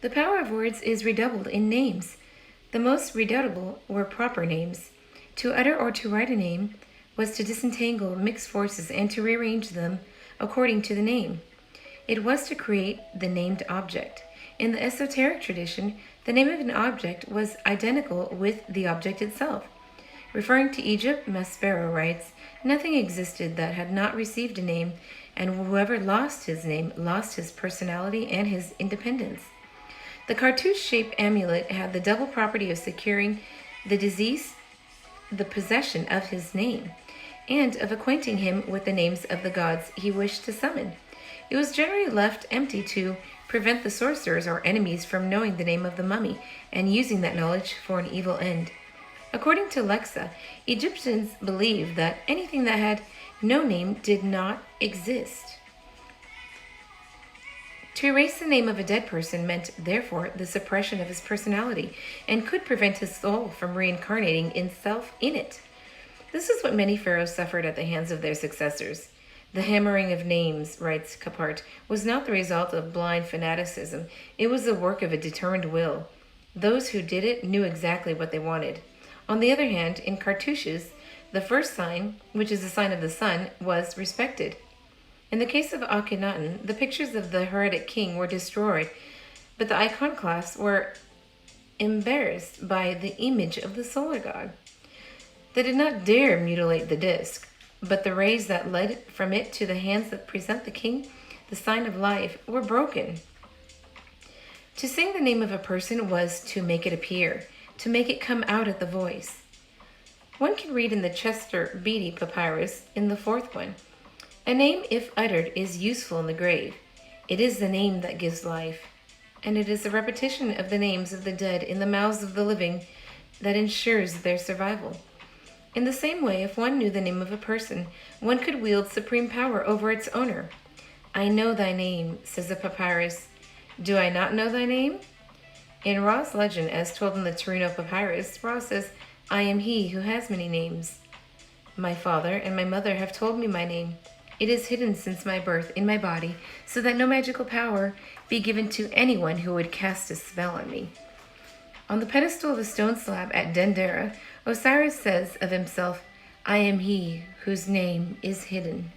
The power of words is redoubled in names. The most redoubtable were proper names. To utter or to write a name was to disentangle mixed forces and to rearrange them according to the name. It was to create the named object. In the esoteric tradition, the name of an object was identical with the object itself. Referring to Egypt, Maspero writes, "Nothing existed that had not received a name, and whoever lost his name lost his personality and his independence." The cartouche-shaped amulet had the double property of securing the deceased the possession of his name, and of acquainting him with the names of the gods he wished to summon. It was generally left empty to prevent the sorcerers or enemies from knowing the name of the mummy and using that knowledge for an evil end. According to Lexa, Egyptians believed that anything that had no name did not exist. To erase the name of a dead person meant, therefore, the suppression of his personality and could prevent his soul from reincarnating itself in it. This is what many pharaohs suffered at the hands of their successors. The hammering of names, writes Capart, was not the result of blind fanaticism. It was the work of a determined will. Those who did it knew exactly what they wanted. On the other hand, in cartouches, the first sign, which is the sign of the sun, was respected. In the case of Akhenaten, the pictures of the heretic king were destroyed, but the iconoclasts were embarrassed by the image of the solar god. They did not dare mutilate the disc, but the rays that led from it to the hands that present the king, the sign of life, were broken. To sing the name of a person was to make it appear, to make it come out at the voice. One can read in the Chester Beatty papyrus, in the fourth one, "A name, if uttered, is useful in the grave. It is the name that gives life, and it is the repetition of the names of the dead in the mouths of the living that ensures their survival." In the same way, if one knew the name of a person, one could wield supreme power over its owner. "I know thy name," says the papyrus. "Do I not know thy name?" In Ra's legend, as told in the Torino papyrus, Ra says, "I am he who has many names. My father and my mother have told me my name. It is hidden since my birth in my body, so that no magical power be given to anyone who would cast a spell on me." On the pedestal of a stone slab at Dendera, Osiris says of himself, "I am he whose name is hidden."